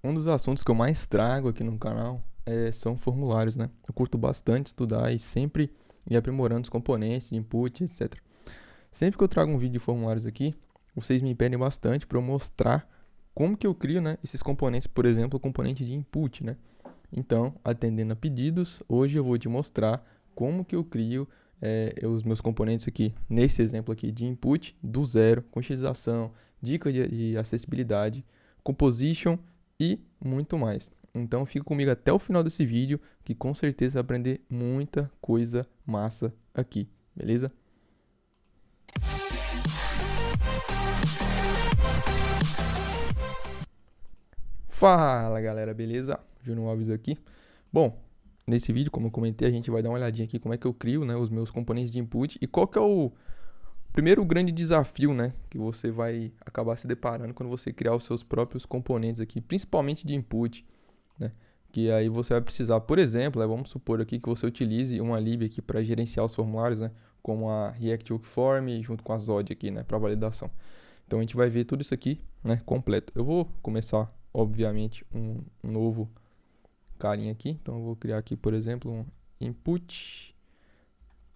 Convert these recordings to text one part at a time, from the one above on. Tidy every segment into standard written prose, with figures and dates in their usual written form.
Um dos assuntos que eu mais trago aqui no canal são formulários, né? Eu curto bastante estudar e sempre ir aprimorando os componentes de input, etc. Sempre que eu trago um vídeo de formulários aqui, vocês me pedem bastante para eu mostrar como que eu crio, né, esses componentes, por exemplo, o componente de input, né? Então, atendendo a pedidos, hoje eu vou te mostrar como que eu crio os meus componentes aqui, nesse exemplo aqui de input, do zero, com utilização, dicas de acessibilidade, composition e muito mais. Então, fica comigo até o final desse vídeo, que com certeza vai aprender muita coisa massa aqui, beleza? Fala galera, beleza? Júnior Alves aqui. Bom, nesse vídeo, como eu comentei, a gente vai dar uma olhadinha aqui como é que eu crio, né, os meus componentes de input e qual que é o primeiro grande desafio, né, que você vai acabar se deparando quando você criar os seus próprios componentes aqui, principalmente de input, né? Que aí você vai precisar, por exemplo, vamos supor aqui que você utilize uma lib aqui para gerenciar os formulários, né, como a React Hook Form junto com a Zod aqui, né, para validação. Então a gente vai ver tudo isso aqui, né, completo. Eu vou começar, obviamente, um novo carinha aqui. Então eu vou criar aqui, por exemplo, um input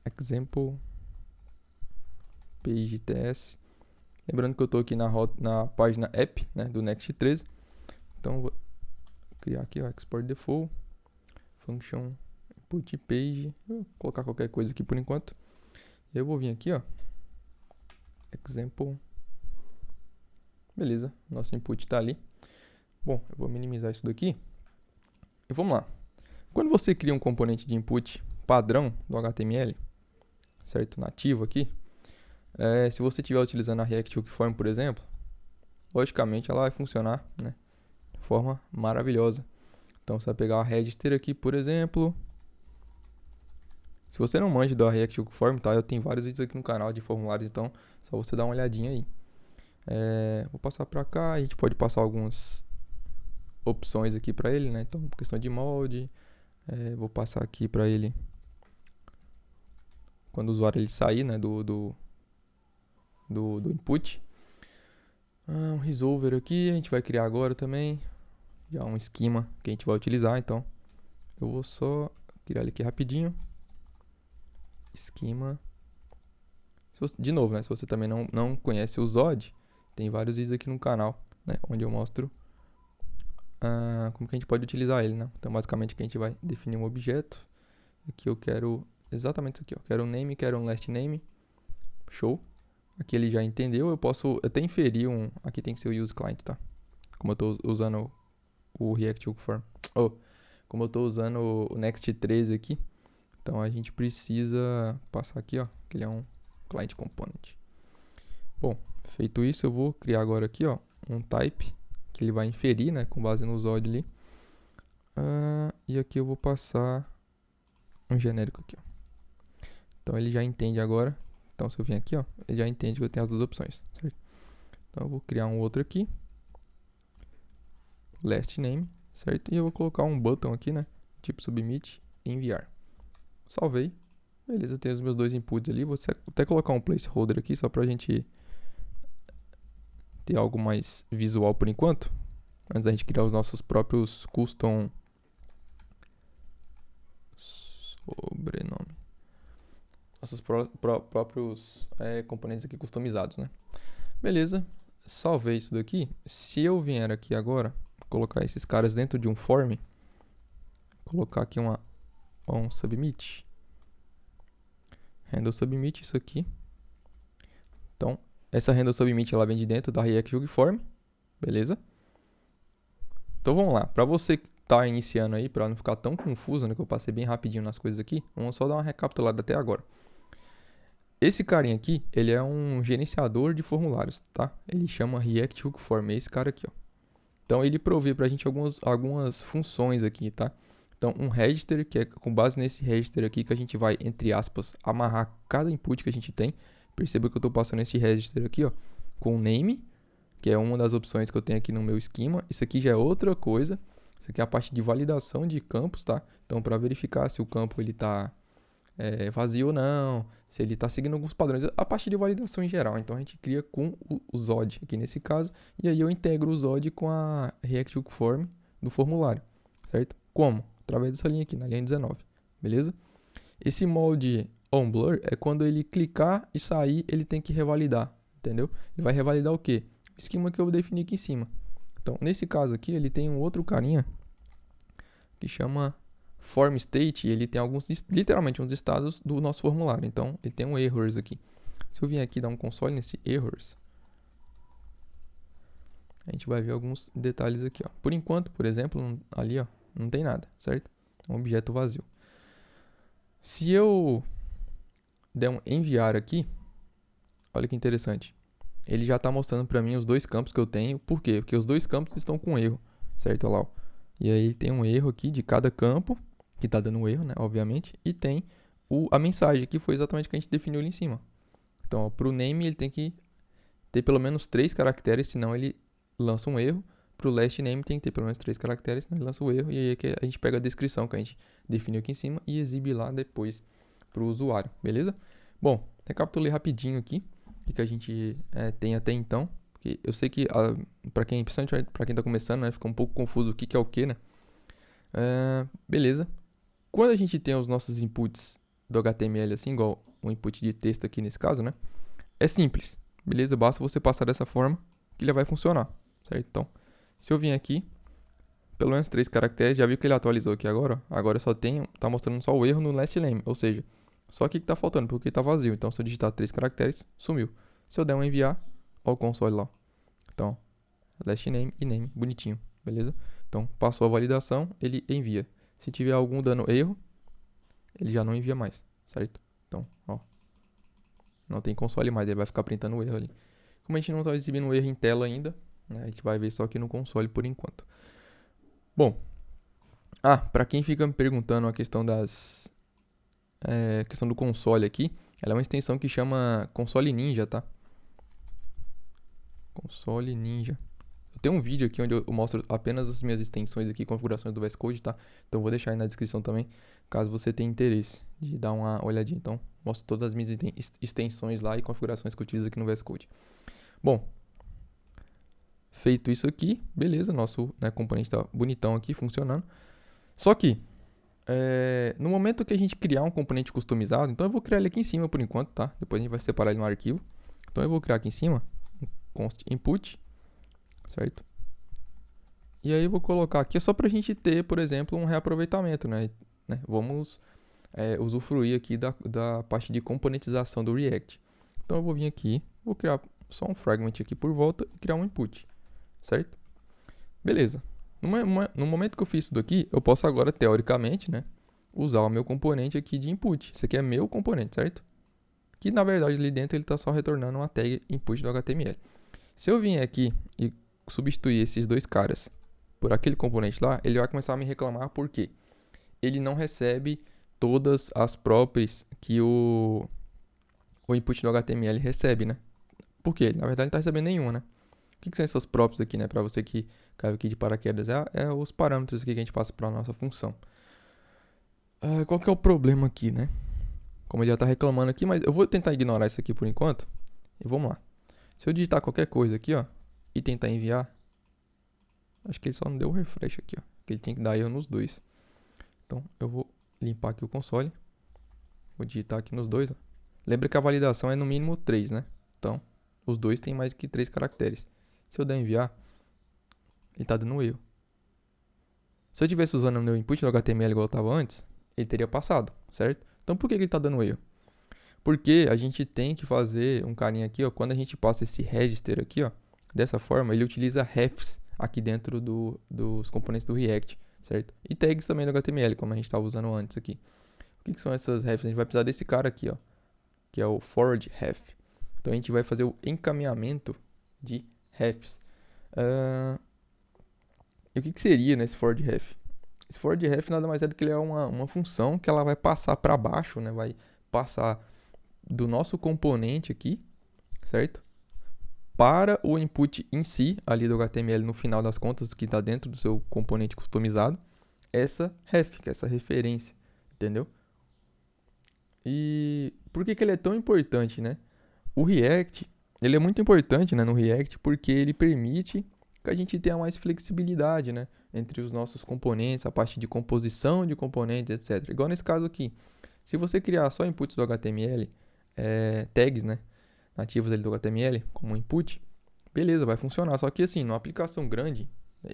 example page ts. Lembrando que eu estou aqui na página app, né, do Next13. Então eu vou criar aqui, ó, export default function input page. Vou colocar qualquer coisa aqui por enquanto. Eu vou vir aqui, ó, example. Beleza, nosso input está ali. Bom, eu vou minimizar isso daqui. E vamos lá. Quando você cria um componente de input padrão do HTML, certo? Nativo aqui, se você estiver utilizando a React Hook Form, por exemplo, logicamente ela vai funcionar, né, de forma maravilhosa. Então você vai pegar a register aqui, por exemplo. Se você não manja da React Hook Form, tá? Eu tenho vários vídeos aqui no canal de formulários, então só você dar uma olhadinha aí. Vou passar para cá, a gente pode passar algumas opções aqui para ele, né? Então, questão de molde, vou passar aqui para ele quando o usuário ele sair, né, do input. Um resolver aqui, a gente vai criar agora também, já um esquema que a gente vai utilizar, então eu vou só criar ele aqui rapidinho. Esquema. De novo, né, se você também não conhece o Zod, tem vários vídeos aqui no canal, né, onde eu mostro como que a gente pode utilizar ele, né. Então basicamente aqui a gente vai definir um objeto. Aqui eu quero exatamente isso aqui, ó. Quero um name, quero um last name. Show. Aqui ele já entendeu. Eu posso até inferir um. Aqui tem que ser o use client, tá? Como eu tô usando o React Hook Form. Como eu tô usando o Next13 aqui. Então a gente precisa passar aqui, ó, que ele é um client component. Bom, feito isso, eu vou criar agora aqui, ó, um type que ele vai inferir, né, com base no Zod ali. E aqui eu vou passar um genérico aqui, ó. Então ele já entende agora. Então se eu vim aqui, ó, ele já entende que eu tenho as duas opções, certo? Então eu vou criar um outro aqui, last name, certo? E eu vou colocar um button aqui, né, tipo submit e enviar. Salvei. Beleza, tenho os meus dois inputs ali. Vou até colocar um placeholder aqui só pra gente ter algo mais visual por enquanto, antes da gente criar os nossos próprios custom sobrenome. Nossos próprios componentes aqui customizados, né? Beleza, salvei isso daqui. Se eu vier aqui agora, colocar esses caras dentro de um form, colocar aqui um submit, handle submit, isso aqui. Então, essa handle submit ela vem de dentro da React Hook Form, beleza? Então vamos lá, para você que tá iniciando aí, para não ficar tão confuso, né, que eu passei bem rapidinho nas coisas aqui, vamos só dar uma recapitulada até agora. Esse carinha aqui, ele é um gerenciador de formulários, tá? Ele chama React Hook Form, é esse cara aqui, ó. Então ele provê pra gente algumas funções aqui, tá? Então um register, que é com base nesse register aqui que a gente vai, entre aspas, amarrar cada input que a gente tem. Perceba que eu estou passando esse register aqui, ó, com name, que é uma das opções que eu tenho aqui no meu esquema. Isso aqui já é outra coisa. Isso aqui é a parte de validação de campos, tá? Então para verificar se o campo ele tá vazio ou não, se ele está seguindo alguns padrões, a parte de validação em geral. Então a gente cria com o Zod aqui nesse caso, e aí eu integro o Zod com a React Hook Form do formulário, certo? Como? Através dessa linha aqui, na linha 19, beleza? Esse molde onBlur é quando ele clicar e sair, ele tem que revalidar, entendeu? Ele vai revalidar o quê? O esquema que eu defini aqui em cima. Então, nesse caso aqui, ele tem um outro carinha que chama form state, e ele tem literalmente uns estados do nosso formulário. Então, ele tem um errors aqui. Se eu vim aqui dar um console nesse errors, a gente vai ver alguns detalhes aqui, ó. Por enquanto, por exemplo, ali, ó, não tem nada, certo? É um objeto vazio. Se eu der um enviar aqui, olha que interessante. Ele já está mostrando para mim os dois campos que eu tenho. Por quê? Porque os dois campos estão com erro, certo? Olha lá, ó. E aí tem um erro aqui de cada campo, que está dando um erro, né? Obviamente. E tem a mensagem, que foi exatamente o que a gente definiu ali em cima. Então, para o name, ele tem que ter pelo menos 3 caracteres, senão ele lança um erro. Para o last name tem que ter pelo menos 3 caracteres, senão ele lança o erro. E aí a gente pega a descrição que a gente definiu aqui em cima e exibe lá depois para o usuário, beleza? Bom, recapitulei rapidinho aqui o que a gente tem até então. Porque eu sei que, principalmente para quem está começando, né, fica um pouco confuso o que é o que, né? Beleza. Quando a gente tem os nossos inputs do HTML, assim, igual o input de texto aqui nesse caso, né? É simples, beleza? Basta você passar dessa forma que ele vai funcionar, certo? Então, se eu vim aqui, pelo menos 3 caracteres, já viu que ele atualizou aqui agora, ó. Agora tá mostrando só o erro no last name, ou seja, só aqui que tá faltando, porque tá vazio. Então, se eu digitar 3 caracteres, sumiu. Se eu der um enviar, ó o console lá. Então, last name e name, bonitinho, beleza? Então, passou a validação, ele envia. Se tiver algum dando erro, ele já não envia mais, certo? Então, ó, não tem console mais, ele vai ficar printando o erro ali. Como a gente não tá exibindo o erro em tela ainda, né, a gente vai ver só aqui no console por enquanto. Bom, para quem fica me perguntando a questão questão do console aqui, ela é uma extensão que chama Console Ninja, tá? Console Ninja. Eu tenho um vídeo aqui onde eu mostro apenas as minhas extensões aqui, configurações do VS Code, tá? Então eu vou deixar aí na descrição também, caso você tenha interesse de dar uma olhadinha. Então, mostro todas as minhas extensões lá e configurações que eu utilizo aqui no VS Code. Bom, feito isso aqui, beleza, nosso componente tá bonitão aqui, funcionando. Só que, no momento que a gente criar um componente customizado, então eu vou criar ele aqui em cima por enquanto, tá? Depois a gente vai separar ele no arquivo. Então eu vou criar aqui em cima um const input, certo? E aí eu vou colocar aqui, é só pra gente ter, por exemplo, um reaproveitamento, né? Vamos usufruir aqui da parte de componentização do React. Então eu vou vir aqui, vou criar só um fragment aqui por volta e criar um input, certo? Beleza. No momento que eu fiz isso daqui, eu posso agora, teoricamente, né, usar o meu componente aqui de input. Esse aqui é meu componente, certo? Que na verdade ali dentro ele está só retornando uma tag input do HTML. Se eu vim aqui e substituir esses dois caras por aquele componente lá, ele vai começar a me reclamar porque ele não recebe todas as properties que o input do HTML recebe, né? Por quê? Na verdade, ele não está recebendo nenhuma, né? O que são essas properties aqui, né? Para você que caiu aqui de paraquedas, é os parâmetros aqui que a gente passa para a nossa função. Qual que é o problema aqui, né? Como ele já está reclamando aqui, mas eu vou tentar ignorar isso aqui por enquanto. E vamos lá. Se eu digitar qualquer coisa aqui, ó, e tentar enviar, acho que ele só não deu um refresh aqui, ó. Porque ele tinha que dar erro nos dois. Então, eu vou limpar aqui o console. Vou digitar aqui nos dois, ó. Lembra que a validação é no mínimo 3, né? Então, os dois têm mais que 3 caracteres. Se eu der enviar, ele está dando um erro. Se eu estivesse usando o meu input do HTML igual eu estava antes, ele teria passado, certo? Então, por que ele está dando erro? Porque a gente tem que fazer um carinha aqui, ó. Quando a gente passa esse register aqui, ó, dessa forma, ele utiliza refs aqui dentro dos componentes do React, certo? E tags também do HTML, como a gente estava usando antes aqui. O que são essas refs? A gente vai precisar desse cara aqui, ó, que é o forward ref. Então a gente vai fazer o encaminhamento de refs. E o que seria nesse forward ref? Esse forward ref nada mais é do que ele é uma função que ela vai passar para baixo, né? Vai passar do nosso componente aqui, certo? Para o input em si, ali do HTML no final das contas, que está dentro do seu componente customizado, essa ref, que é essa referência, entendeu? E por que que ele é tão importante, né? O React, ele é muito importante, né, no React porque ele permite que a gente tenha mais flexibilidade, né, entre os nossos componentes, a parte de composição de componentes, etc. Igual nesse caso aqui, se você criar só inputs do HTML, tags, né, nativos ali do HTML como input, beleza, vai funcionar. Só que assim, numa aplicação grande,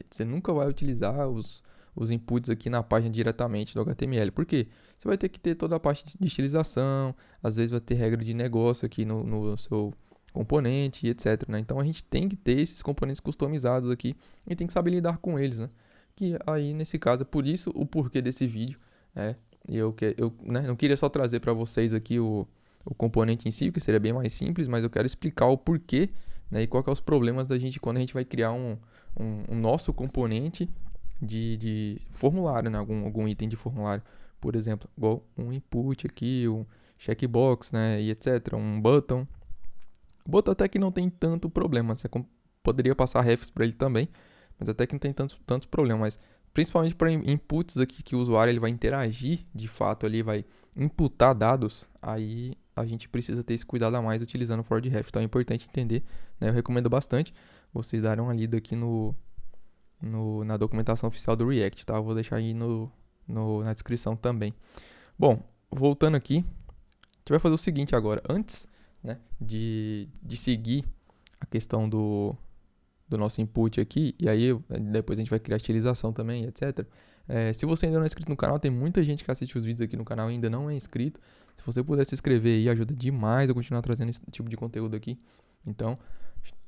você nunca vai utilizar os inputs aqui na página diretamente do HTML. Por quê? Você vai ter que ter toda a parte de estilização, às vezes vai ter regra de negócio aqui no seu componente, etc, né? Então a gente tem que ter esses componentes customizados aqui e tem que saber lidar com eles, né? Que aí nesse caso, é por isso o porquê desse vídeo, eu né, não queria só trazer para vocês aqui o componente em si, que seria bem mais simples, mas eu quero explicar o porquê, né, e qual que é os problemas da gente quando a gente vai criar um nosso componente de formulário, né, algum item de formulário, por exemplo, igual um input aqui, um checkbox, né, e etc, um button. O botão até que não tem tanto problema, você poderia passar refs para ele também, mas até que não tem tantos problemas, mas principalmente para inputs aqui que o usuário ele vai interagir de fato ali, vai imputar dados, aí a gente precisa ter esse cuidado a mais utilizando o for de ref, então é importante entender, né? Eu recomendo bastante vocês darem uma lida aqui na documentação oficial do React, tá? Eu vou deixar aí na descrição também. Bom, voltando aqui, a gente vai fazer o seguinte agora, antes, né, de seguir a questão do nosso input aqui, e aí depois a gente vai criar a estilização também, etc. Se você ainda não é inscrito no canal, tem muita gente que assiste os vídeos aqui no canal e ainda não é inscrito. Se você puder se inscrever aí, ajuda demais a continuar trazendo esse tipo de conteúdo aqui. Então,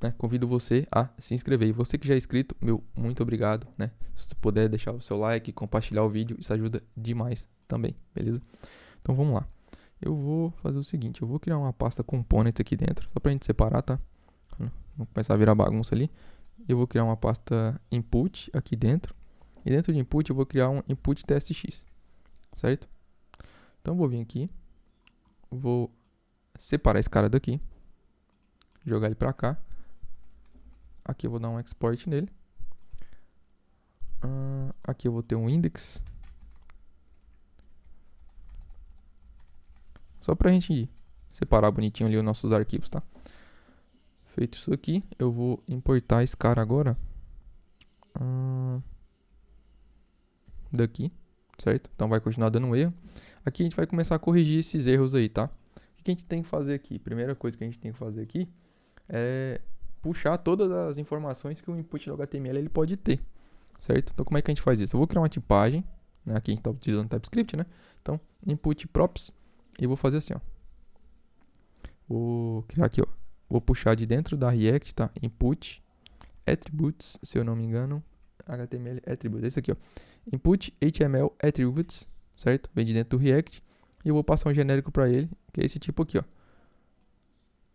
né, convido você a se inscrever. E você que já é inscrito, meu, muito obrigado, né? Se você puder deixar o seu like, compartilhar o vídeo, isso ajuda demais também, beleza? Então vamos lá. Eu vou fazer o seguinte, eu vou criar uma pasta component aqui dentro, só pra gente separar, tá? Vou começar a virar bagunça ali. Eu vou criar uma pasta input aqui dentro. E dentro de input eu vou criar um input testx, certo? Então eu vou vir aqui, vou separar esse cara daqui, jogar ele pra cá. Aqui eu vou dar um export nele. Aqui eu vou ter um index. Só pra gente separar bonitinho ali os nossos arquivos, tá? Feito isso aqui, eu vou importar esse cara agora daqui, certo? Então vai continuar dando um erro. Aqui a gente vai começar a corrigir esses erros aí, tá? O que a gente tem que fazer aqui? Primeira coisa que a gente tem que fazer aqui é puxar todas as informações que o input do HTML ele pode ter, certo? Então como é que a gente faz isso? Eu vou criar uma tipagem, né? Aqui a gente está utilizando TypeScript, né? Então input props e vou fazer assim, ó. Vou criar aqui, ó. Vou puxar de dentro da React, tá? Input attributes, se eu não me engano, HTML attributes, esse aqui, ó. Input HTML attributes, certo? Vem de dentro do React e eu vou passar um genérico para ele, que é esse tipo aqui, ó.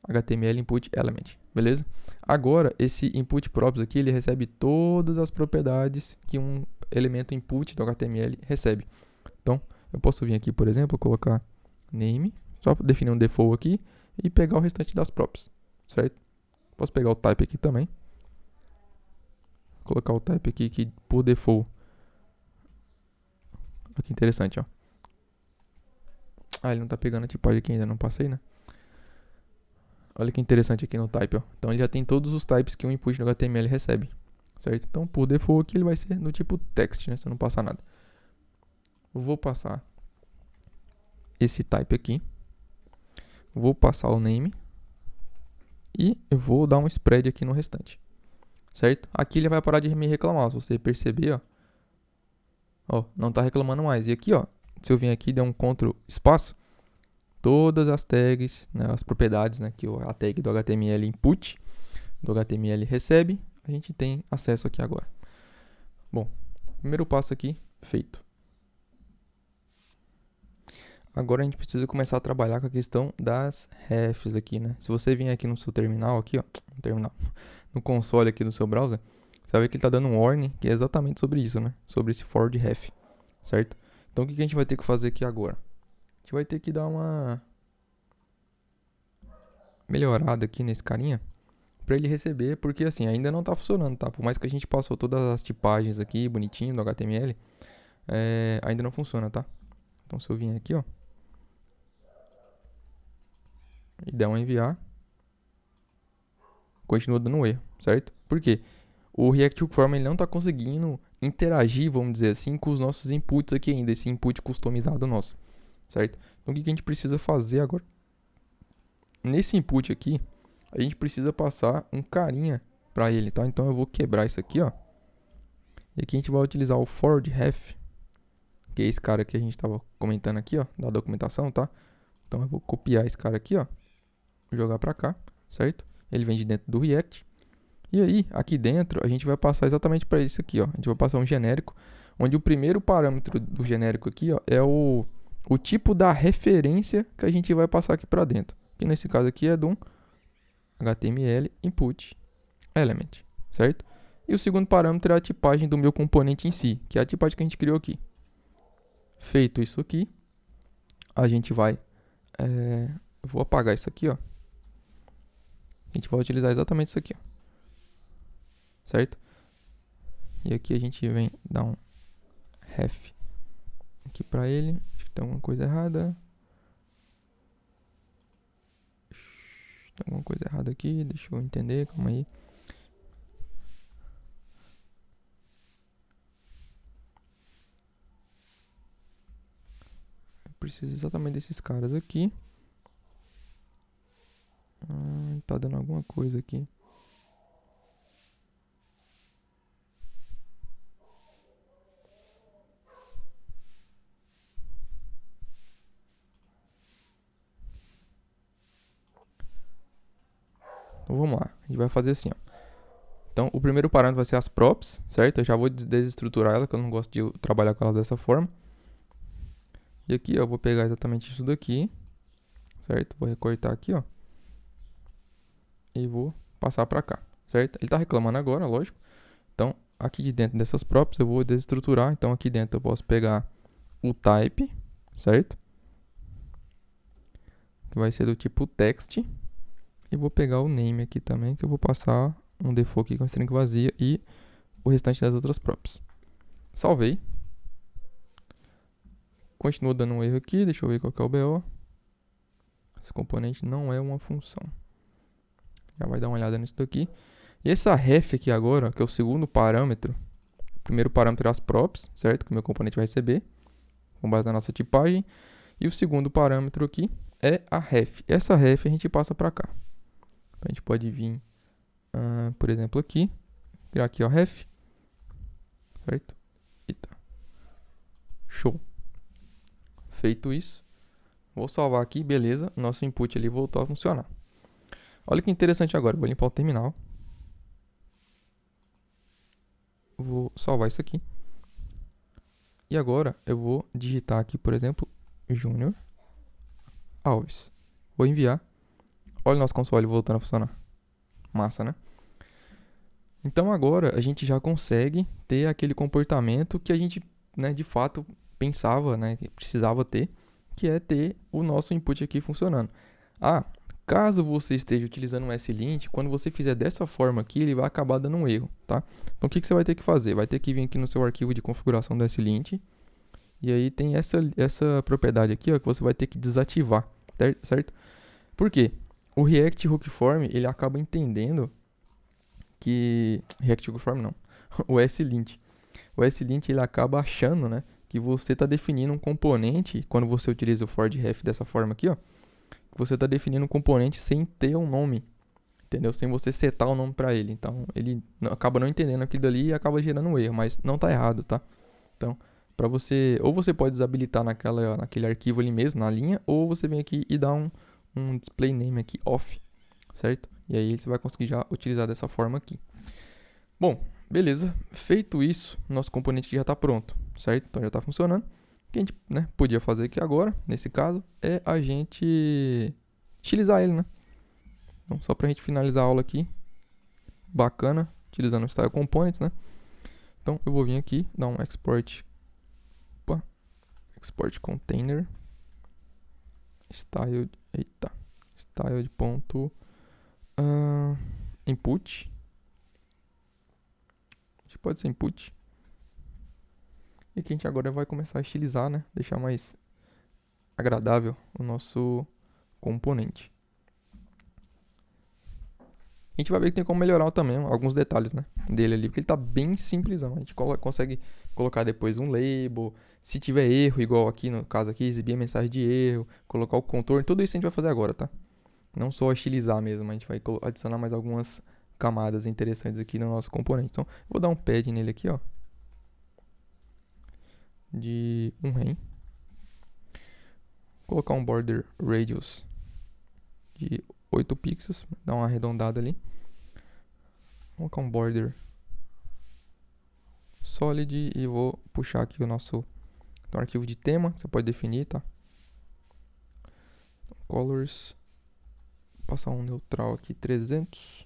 HTML input element, beleza? Agora, esse input props aqui, ele recebe todas as propriedades que um elemento input do HTML recebe. Então, eu posso vir aqui, por exemplo, colocar name, só definir um default aqui e pegar o restante das props, certo? Posso pegar o type aqui também. Colocar o type aqui que por default. Olha que interessante, ó. Ele não tá pegando a tipagem aqui ainda, não passei, né? Olha que interessante aqui no type, ó. Então ele já tem todos os types que um input no HTML recebe, certo? Então por default aqui ele vai ser no tipo text, né? Se eu não passar nada. Eu vou passar esse type aqui. Vou passar o name. E eu vou dar um spread aqui no restante, certo? Aqui ele vai parar de me reclamar, se você perceber, ó. Ó, não tá reclamando mais. E aqui, ó, se eu vir aqui e der um Ctrl espaço, todas as tags, né, as propriedades, né, que a tag do HTML input, do HTML recebe, a gente tem acesso aqui agora. Bom, primeiro passo aqui, feito. Agora a gente precisa começar a trabalhar com a questão das refs aqui, né? Se você vir aqui no seu terminal, aqui, ó, no console aqui do seu browser, você vai ver que ele está dando um warning, que é exatamente sobre isso, né? Sobre esse for de ref, certo? Então o que a gente vai ter que fazer aqui agora? A gente vai ter que dar uma melhorada aqui nesse carinha para ele receber, porque assim, ainda não está funcionando, tá? Por mais que a gente passou todas as tipagens aqui, bonitinho, do HTML, ainda não funciona, tá? Então se eu vir aqui, ó, e der um enviar, continua dando erro, certo? Por quê? O React Form ele não está conseguindo interagir, vamos dizer assim, com os nossos inputs aqui ainda, esse input customizado nosso, certo? Então o que a gente precisa fazer agora? Nesse input aqui, a gente precisa passar um carinha para ele, tá? Então eu vou quebrar isso aqui, ó. E aqui a gente vai utilizar o forward-ref, que é esse cara que a gente estava comentando aqui, ó, da documentação, tá? Então eu vou copiar esse cara aqui, ó, jogar para cá, certo? Ele vem de dentro do React. E aí, aqui dentro, a gente vai passar exatamente para isso aqui, ó. A gente vai passar um genérico, onde o primeiro parâmetro do genérico aqui, ó, é o tipo da referência que a gente vai passar aqui para dentro. Que nesse caso aqui é do HTML input element, certo? E o segundo parâmetro é a tipagem do meu componente em si, que é a tipagem que a gente criou aqui. Feito isso aqui, a gente vai... vou apagar isso aqui, ó. A gente vai utilizar exatamente isso aqui, ó. Certo? E aqui a gente vem dar um ref aqui pra ele. Acho que tem alguma coisa errada. Tem alguma coisa errada aqui, deixa eu entender, calma aí. Eu preciso exatamente desses caras aqui. Tá dando alguma coisa aqui. Então vamos lá, a gente vai fazer assim, ó. Então o primeiro parâmetro vai ser as props, certo? Eu já vou desestruturar ela, que eu não gosto de trabalhar com ela dessa forma. E aqui, ó, eu vou pegar exatamente isso daqui, certo? Vou recortar aqui, ó. E vou passar pra cá, certo? Ele tá reclamando agora, lógico. Então, aqui de dentro dessas props eu vou desestruturar. Então aqui dentro eu posso pegar o type, certo? Que vai ser do tipo text. E vou pegar o name aqui também, que eu vou passar um default aqui com a string vazia e o restante das outras props. Salvei. Continua dando um erro aqui, deixa eu ver qual que é o BO. Esse componente não é uma função. Já vai dar uma olhada nisso daqui. E essa ref aqui agora, que é o segundo parâmetro. O primeiro parâmetro é as props, certo? Que o meu componente vai receber, com base na nossa tipagem. E o segundo parâmetro aqui é a ref. Essa ref a gente passa para cá. Então a gente pode vir, por exemplo, aqui. Criar aqui, ó, ref. Certo? Eita. Show. Feito isso, vou salvar aqui, beleza. Nosso input ali voltou a funcionar. Olha que interessante agora. Vou limpar o terminal. Vou salvar isso aqui. E agora eu vou digitar aqui, por exemplo, Júnior Alves. Vou enviar. Olha o nosso console voltando a funcionar. Massa, né? Então agora a gente já consegue ter aquele comportamento que a gente, né, de fato pensava, né, que precisava ter, que é ter o nosso input aqui funcionando. Caso você esteja utilizando um SLint, quando você fizer dessa forma aqui, ele vai acabar dando um erro, tá? Então o que você vai ter que fazer? Vai ter que vir aqui no seu arquivo de configuração do SLint. E aí tem essa propriedade aqui, ó, que você vai ter que desativar, certo? Por quê? O React Hookform, ele acaba entendendo que... React Hookform não. O SLint. O SLint, ele acaba achando, né, que você está definindo um componente, quando você utiliza o forward-ref dessa forma aqui, ó, que você está definindo um componente sem ter um nome, entendeu? Sem você setar o nome para ele. Então, ele acaba não entendendo aquilo dali e acaba gerando um erro, mas não está errado, tá? Então, para você, ou você pode desabilitar naquele arquivo ali mesmo, na linha, ou você vem aqui e dá um display name aqui off, certo? E aí você vai conseguir já utilizar dessa forma aqui. Bom, beleza. Feito isso, nosso componente aqui já está pronto, certo? Então já está funcionando. O que a gente, né, podia fazer aqui agora, nesse caso, é a gente utilizar ele, né? Então, só para a gente finalizar a aula aqui, bacana, utilizando o Style Components, né? Então eu vou vir aqui, dar um export container style de ponto input. Acho que pode ser input. E que a gente agora vai começar a estilizar, né? Deixar mais agradável o nosso componente. A gente vai ver que tem como melhorar também alguns detalhes, né, dele ali, porque ele tá bem simplesão. A gente consegue colocar depois um label, se tiver erro, igual aqui no caso aqui, exibir a mensagem de erro, colocar o contorno, tudo isso a gente vai fazer agora, tá? Não só estilizar mesmo, a gente vai adicionar mais algumas camadas interessantes aqui no nosso componente. Então, vou dar um pad nele aqui, ó, de um rem. Colocar um border radius de 8 pixels, dar uma arredondada ali. Vou colocar um border solid e vou puxar aqui o nosso arquivo de tema, você pode definir, tá? Colors, passar um neutral aqui 300.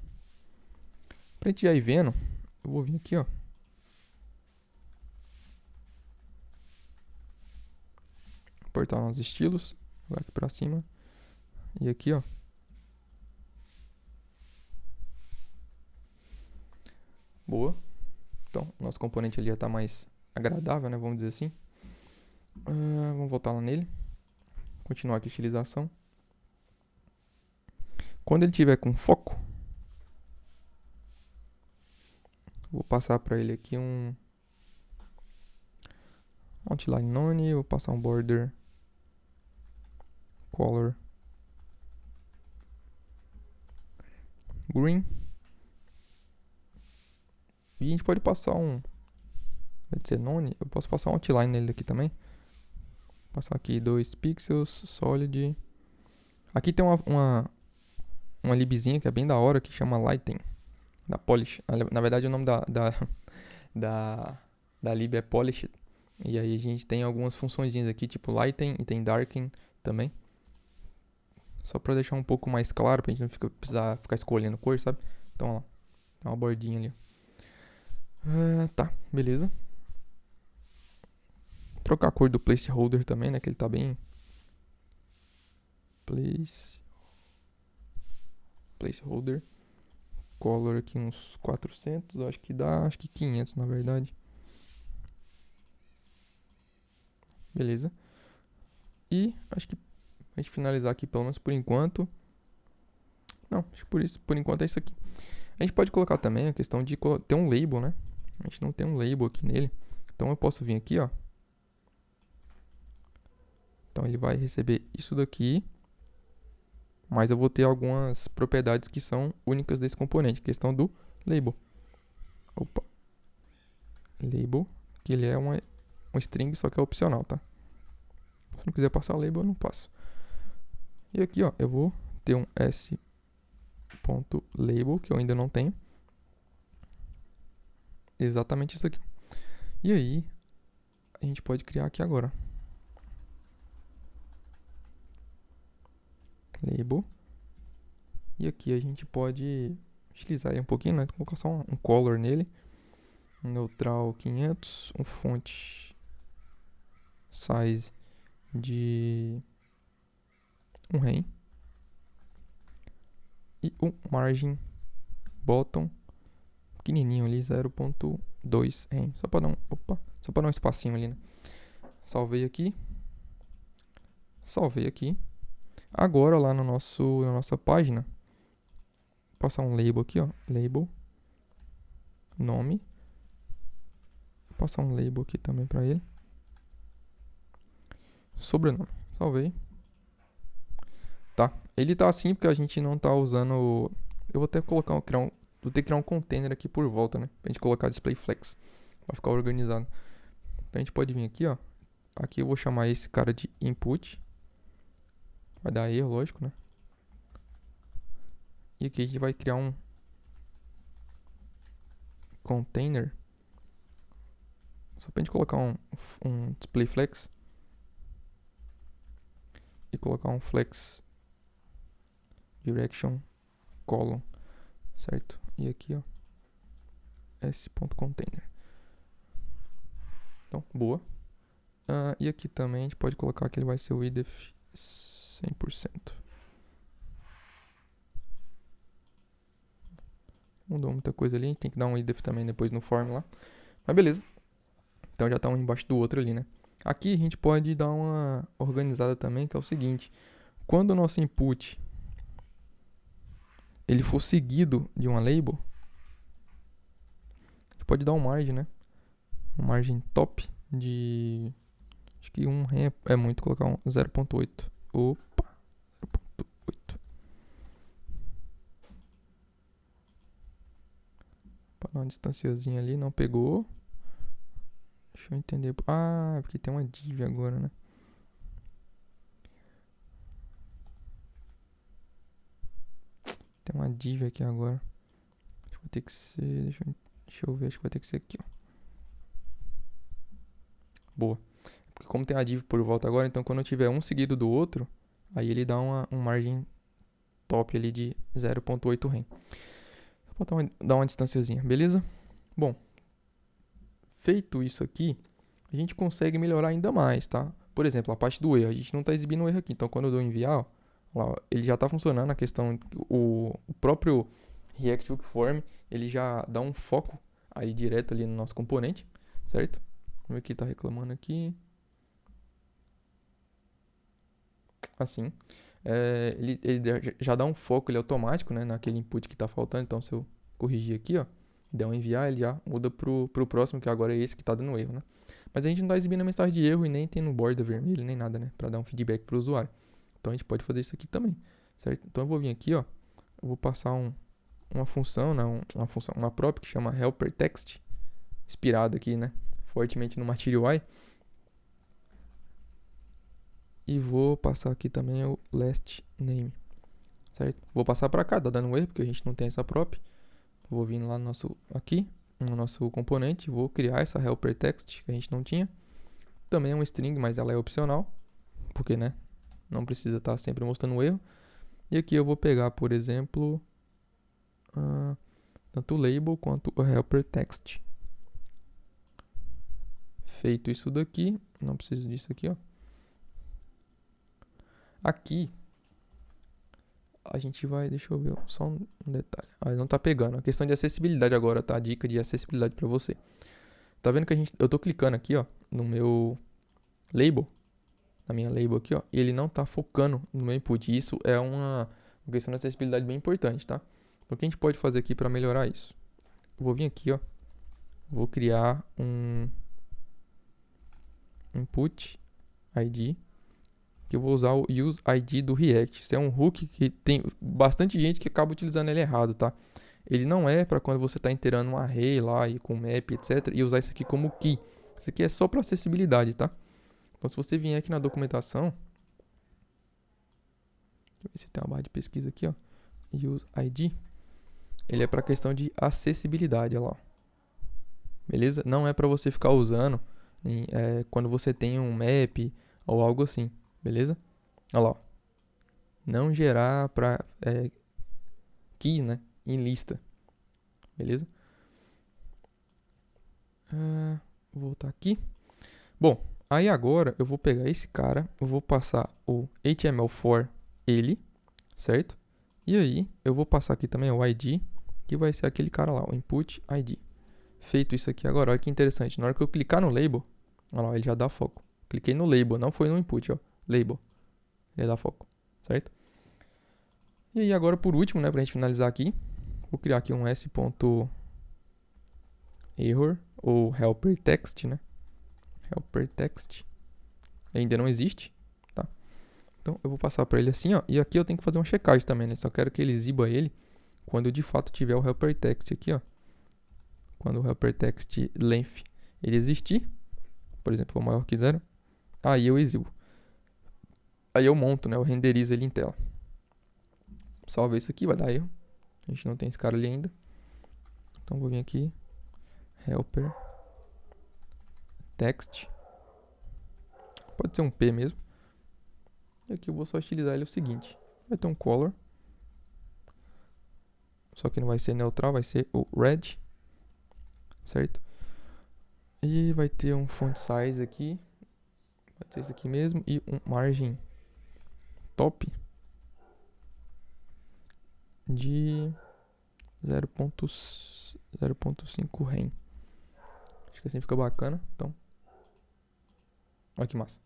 Pra gente já ir vendo, eu vou vir aqui, ó, apertar nos estilos, jogar aqui pra cima e aqui, ó. Boa. Então, nosso componente ali já tá mais agradável, né? Vamos dizer assim. Vamos voltar lá nele. Continuar aqui a estilização. Quando ele tiver com foco, vou passar para ele aqui um outline none, vou passar um border color green. E a gente pode passar vai ser none, eu posso passar um outline nele aqui também. Passar aqui 2 pixels, solid. Aqui tem uma libzinha que é bem da hora, que chama lighten, da polish. Na verdade o nome da lib é polished. E aí a gente tem algumas funçõezinhas aqui, tipo lighten e tem darken também. Só pra deixar um pouco mais claro, pra gente não precisar ficar escolhendo cor, sabe? Então, ó, tem uma bordinha ali. Tá, beleza. Trocar a cor do placeholder também, né? Que ele tá bem... Placeholder. Color aqui uns 400, eu acho que dá, acho que 500 na verdade. Beleza. E acho que a gente finalizar aqui, pelo menos por enquanto. Não, acho que por enquanto é isso aqui. A gente pode colocar também a questão de ter um label, né? A gente não tem um label aqui nele. Então eu posso vir aqui, ó. Então ele vai receber isso daqui. Mas eu vou ter algumas propriedades que são únicas desse componente. Questão do label. Opa. Label. Que ele é um string, só que é opcional, tá? Se não quiser passar label, eu não passo. E aqui, ó, eu vou ter um s.label, que eu ainda não tenho. Exatamente isso aqui. E aí, a gente pode criar aqui agora. Label. E aqui a gente pode utilizar ele um pouquinho, né? Vou colocar só um color nele. Um neutral 500. Um font size de um rem. E um margin bottom pequenininho ali, 0.2 rem. Só para dar um espacinho ali, né? Salvei aqui. Salvei aqui. Agora lá na nossa página, vou passar um label aqui, ó. Label. Nome. Vou passar um label aqui também para ele. Sobrenome. Salvei. Tá. Ele tá assim porque a gente não tá usando... Eu vou até colocar vou ter que criar um container aqui por volta, né? Pra gente colocar display flex. Pra ficar organizado. Então a gente pode vir aqui, ó. Aqui eu vou chamar esse cara de input. Vai dar erro, lógico, né? E aqui a gente vai criar um container. Só pra gente colocar um display flex. E colocar um flex direction column, certo? E aqui, ó, s.container. Então, boa. E aqui também a gente pode colocar que ele vai ser o width 100%. Mudou muita coisa ali, a gente tem que dar um width também depois no form lá. Mas beleza. Então já tá um embaixo do outro ali, né? Aqui a gente pode dar uma organizada também, que é o seguinte. Quando o nosso input ele for seguido de uma label, a gente pode dar um margem, né? Uma margem top de... Acho que 1 rem é muito colocar um 0.8. Opa, 0.8. Para dar uma distanciazinha ali, não pegou. Deixa eu entender. Ah, é porque tem uma div agora, né? Tem uma div aqui agora. Acho que vai ter que ser... Deixa eu ver, acho que vai ter que ser aqui, ó. Boa. Porque como tem a div por volta agora, então quando eu tiver um seguido do outro, aí ele dá uma margem top ali de 0.8 rem. Só pra dar uma distanciazinha, beleza? Bom, feito isso aqui, a gente consegue melhorar ainda mais, tá? Por exemplo, a parte do erro, a gente não tá exibindo o erro aqui, então quando eu dou enviar, ó, ele já tá funcionando, a questão, o próprio React Hook Form, ele já dá um foco aí direto ali no nosso componente, certo? Vamos ver o que tá reclamando aqui. Assim, ele já dá um foco, ele é automático, né, naquele input que tá faltando. Então, se eu corrigir aqui, ó, der um enviar, ele já muda pro próximo, que agora é esse que tá dando erro, né? Mas a gente não tá exibindo a mensagem de erro e nem tem no borda vermelho, nem nada, né, pra dar um feedback pro usuário. Então, a gente pode fazer isso aqui também, certo? Então, eu vou vir aqui, ó, eu vou passar uma função, né, uma prop que chama helper text, inspirado aqui, né, fortemente no Material UI. E vou passar aqui também o last name, certo? Vou passar para cá, tá dando um erro porque a gente não tem essa prop. Vou vir lá no nosso componente, vou criar essa helper text que a gente não tinha. Também é um string, mas ela é opcional, porque, né, não precisa estar sempre mostrando o erro. E aqui eu vou pegar, por exemplo, tanto o label quanto o helper text. Feito isso daqui, não preciso disso aqui, ó. Aqui a gente vai, deixa eu ver só um detalhe. Não tá pegando. A questão de acessibilidade agora, tá? A dica de acessibilidade para você. Tá vendo que eu tô clicando aqui, ó, no meu label, na minha label aqui, ó, e ele não tá focando no meu input. Isso é uma questão de acessibilidade bem importante, tá? Então, o que a gente pode fazer aqui para melhorar isso? Eu vou vir aqui, ó, vou criar um input ID, que eu vou usar o use ID do React. Isso é um hook que tem bastante gente que acaba utilizando ele errado, tá? Ele não é para quando você está inteirando um array lá e com map, etc. e usar isso aqui como key. Isso aqui é só para acessibilidade, tá? Então, se você vier aqui na documentação, deixa eu ver se tem uma barra de pesquisa aqui, ó. Use ID. Ele é para questão de acessibilidade, olha lá. Beleza? Não é para você ficar usando quando você tem um map ou algo assim. Beleza? Olha lá. Não gerar para key, né? Em lista. Beleza? Vou voltar aqui. Bom, aí agora eu vou pegar esse cara, eu vou passar o HTML4 ele, certo? E aí eu vou passar aqui também o ID, que vai ser aquele cara lá, o input ID. Feito isso aqui agora, olha que interessante. Na hora que eu clicar no label, olha lá, ele já dá foco. Cliquei no label, não foi no input, ó. Label. Ele dá foco, certo? E aí agora por último, né, pra gente finalizar aqui, vou criar aqui um s.error ou helper text, né? Helper text. Ainda não existe, tá? Então eu vou passar para ele assim, ó. E aqui eu tenho que fazer uma checagem também, né? Só quero que ele exiba ele quando de fato tiver o helper text aqui, ó. Quando o helper text length ele existir, por exemplo, for maior que 0, aí eu exibo. Aí eu monto, né? Eu renderizo ele em tela. Salve isso aqui, vai dar erro. A gente não tem esse cara ali ainda. Então vou vir aqui, helper text. Pode ser um P mesmo. E aqui eu vou só estilizar ele o seguinte. Vai ter um color. Só que não vai ser neutral, vai ser o red. Certo? E vai ter um font size aqui. Vai ser esse aqui mesmo. E um margem top de 0.5 rem. Acho que assim fica bacana. Então, olha que massa.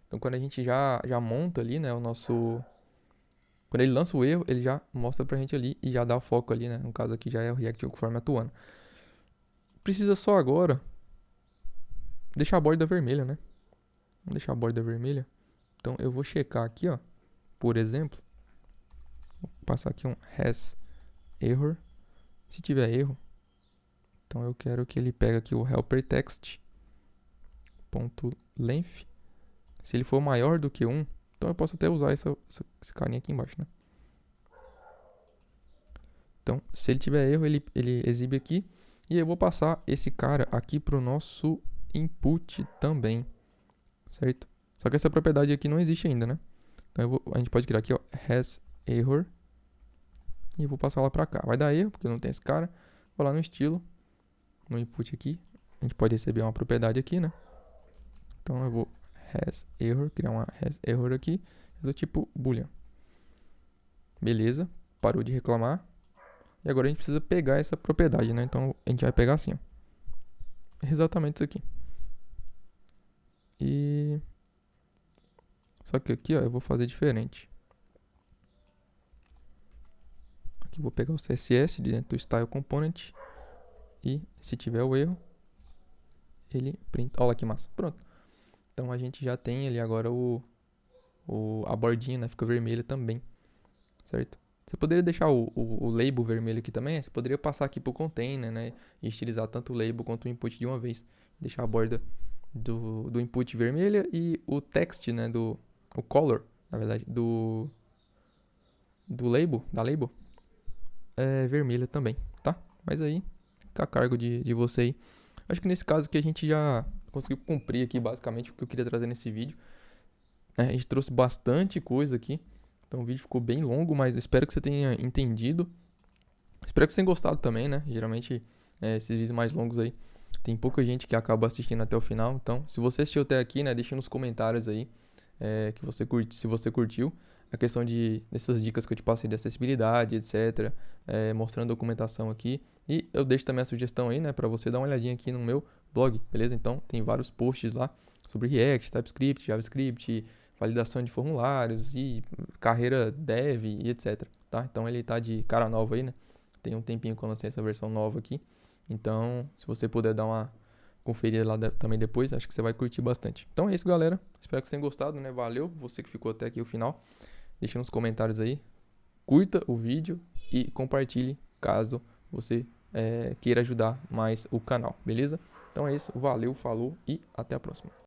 Então, quando a gente já monta ali, né, o nosso Quando ele lança o erro, ele já mostra pra gente ali e já dá o foco ali, né? No caso aqui já é o React Conforme atuando. Precisa só agora deixar a borda vermelha, né? Vamos deixar a borda vermelha. Então eu vou checar aqui, ó. Por exemplo, vou passar aqui um has error. Se tiver erro, então eu quero que ele pegue aqui o helper text ponto length. Se ele for maior do que 1, então eu posso até usar esse carinha aqui embaixo, né? Então, se ele tiver erro, ele exibe aqui. E eu vou passar esse cara aqui para o nosso input também, certo? Só que essa propriedade aqui não existe ainda, né? Então a gente pode criar aqui, ó, has error. E vou passar lá para cá. Vai dar erro, porque não tem esse cara. Vou lá no estilo, no input aqui. A gente pode receber uma propriedade aqui, né? Então eu vou has error, criar uma has error aqui, do tipo boolean. Beleza, parou de reclamar. E agora a gente precisa pegar essa propriedade, né? Então a gente vai pegar assim, ó. Exatamente isso aqui. E só que aqui, ó, eu vou fazer diferente. Aqui eu vou pegar o CSS de dentro do style component e se tiver o erro, ele printa. Olha que massa. Pronto. Então a gente já tem ali agora a bordinha, né? Fica vermelha também, certo? Você poderia deixar o label vermelho aqui também. Você poderia passar aqui pro container, né? E estilizar tanto o label quanto o input de uma vez. Deixar a borda do input vermelha e o text, né? O color, na verdade, do label, da label, é vermelha também, tá? Mas aí, fica a cargo de você aí. Acho que nesse caso aqui a gente já conseguiu cumprir aqui basicamente o que eu queria trazer nesse vídeo. A gente trouxe bastante coisa aqui. Então o vídeo ficou bem longo, mas espero que você tenha entendido. Espero que você tenha gostado também, né? Geralmente esses vídeos mais longos aí tem pouca gente que acaba assistindo até o final. Então, se você assistiu até aqui, né? Deixa nos comentários aí que você curte, se você curtiu a questão dessas dicas que eu te passei de acessibilidade, etc. Mostrando documentação aqui. E eu deixo também a sugestão aí, né? Pra você dar uma olhadinha aqui no meu blog, beleza? Então, tem vários posts lá sobre React, TypeScript, JavaScript, validação de formulários e carreira dev e etc, tá? Então ele tá de cara nova aí, né? Tem um tempinho que eu lancei essa versão nova aqui. Então, se você puder dar uma conferida lá também depois, acho que você vai curtir bastante. Então é isso, galera. Espero que vocês tenham gostado, né? Valeu, você que ficou até aqui o final. Deixa nos comentários aí. Curta o vídeo e compartilhe caso você queira ajudar mais o canal, beleza? Então é isso, valeu, falou e até a próxima.